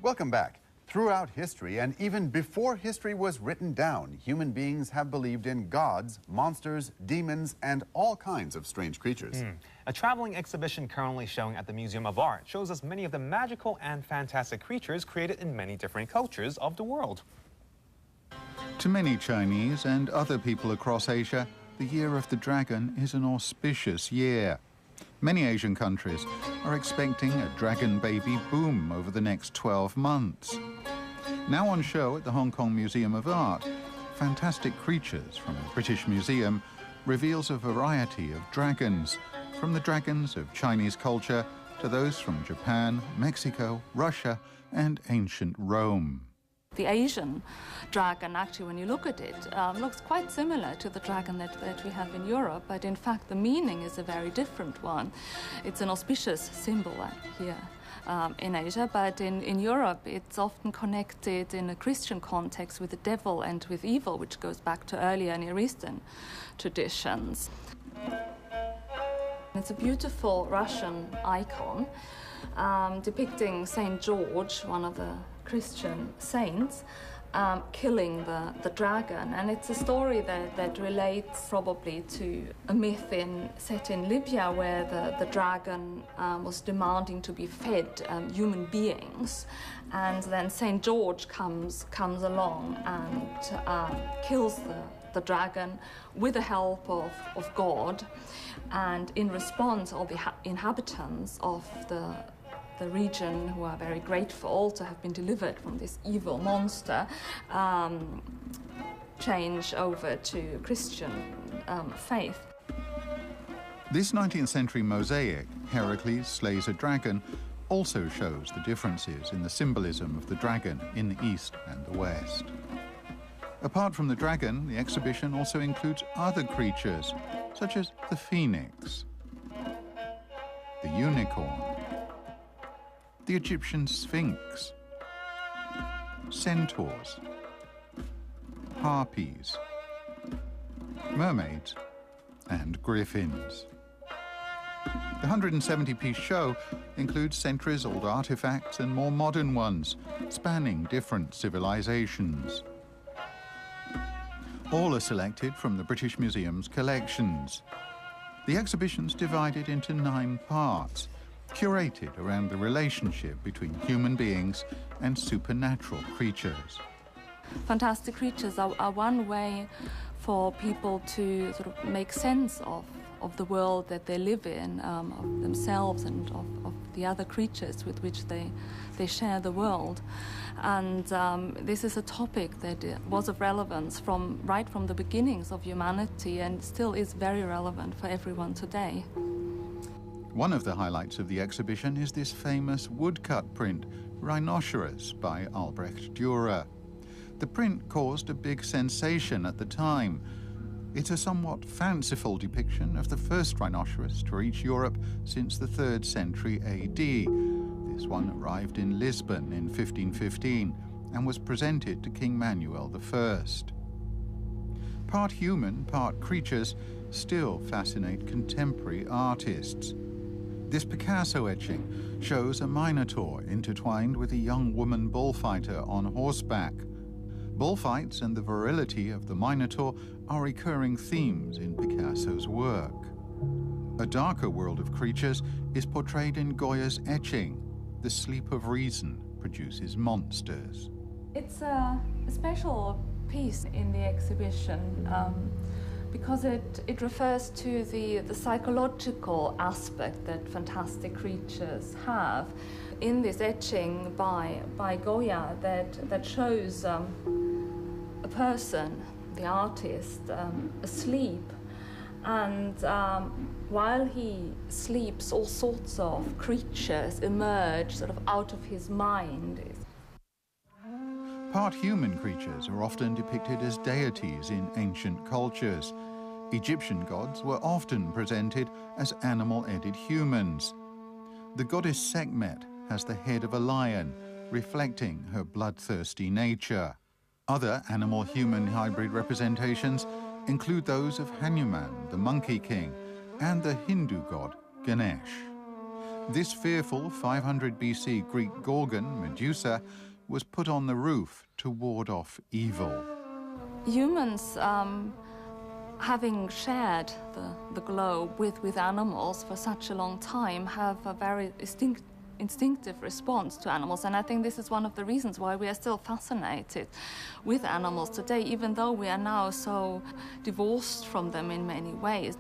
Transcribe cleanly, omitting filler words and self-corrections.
Welcome back. Throughout history, and even before history was written down, human beings have believed in gods, monsters, demons, and all kinds of strange creatures. A traveling exhibition currently showing at the Museum of Art shows us many of the magical and fantastic creatures created in many different cultures of the world. To many Chinese and other people across Asia, the Year of the Dragon is an auspicious year. Many Asian countries are expecting a dragon baby boom over the next 12 months. Now on show at the Hong Kong Museum of Art, Fantastic Creatures from a British museum reveals a variety of dragons, from the dragons of Chinese culture to those from Japan, Mexico, Russia, and ancient Rome. The Asian dragon, actually, when you look at it, looks quite similar to the dragon that we have in Europe, but in fact the meaning is a very different one. It's an auspicious symbol here in Asia, but in Europe it's often connected in a Christian context with the devil and with evil, which goes back to earlier Near Eastern traditions. It's a beautiful Russian icon depicting Saint George, one of the Christian saints, killing the dragon, and it's a story that relates probably to a myth set in Libya, where the dragon was demanding to be fed human beings, and then Saint George comes along and kills the dragon with the help of God, and in response all the inhabitants of the region, who are very grateful to have been delivered from this evil monster, change over to Christian faith. This 19th century mosaic, Heracles Slays a Dragon, also shows the differences in the symbolism of the dragon in the East and the West. Apart from the dragon, the exhibition also includes other creatures, such as the phoenix, the unicorn, the Egyptian Sphinx, centaurs, harpies, mermaids, and griffins. The 170-piece show includes centuries-old artifacts and more modern ones, spanning different civilizations. All are selected from the British Museum's collections. The exhibition's divided into 9 parts, curated around the relationship between human beings and supernatural creatures. Fantastic creatures are one way for people to sort of make sense of the world that they live in, of themselves and of the other creatures with which they share the world. And this is a topic that was of relevance right from the beginnings of humanity, and still is very relevant for everyone today. One of the highlights of the exhibition is this famous woodcut print, Rhinoceros, by Albrecht Dürer. The print caused a big sensation at the time. It's a somewhat fanciful depiction of the first rhinoceros to reach Europe since the 3rd century AD. This one arrived in Lisbon in 1515 and was presented to King Manuel I. Part human, part creatures still fascinate contemporary artists. This Picasso etching shows a minotaur intertwined with a young woman bullfighter on horseback. Bullfights and the virility of the minotaur are recurring themes in Picasso's work. A darker world of creatures is portrayed in Goya's etching. The Sleep of Reason produces monsters. It's a special piece in the exhibition because it refers to the psychological aspect that fantastic creatures have. In this etching by Goya that shows a person, the artist, asleep, and while he sleeps, all sorts of creatures emerge sort of out of his mind. Part human creatures are often depicted as deities in ancient cultures. Egyptian gods were often presented as animal-headed humans. The goddess Sekhmet has the head of a lion, reflecting her bloodthirsty nature. Other animal-human hybrid representations include those of Hanuman, the Monkey King, and the Hindu god Ganesh. This fearful 500 BC Greek Gorgon Medusa was put on the roof to ward off evil. Humans, having shared the globe with animals for such a long time, have a very instinctive response to animals, and I think this is one of the reasons why we are still fascinated with animals today, even though we are now so divorced from them in many ways.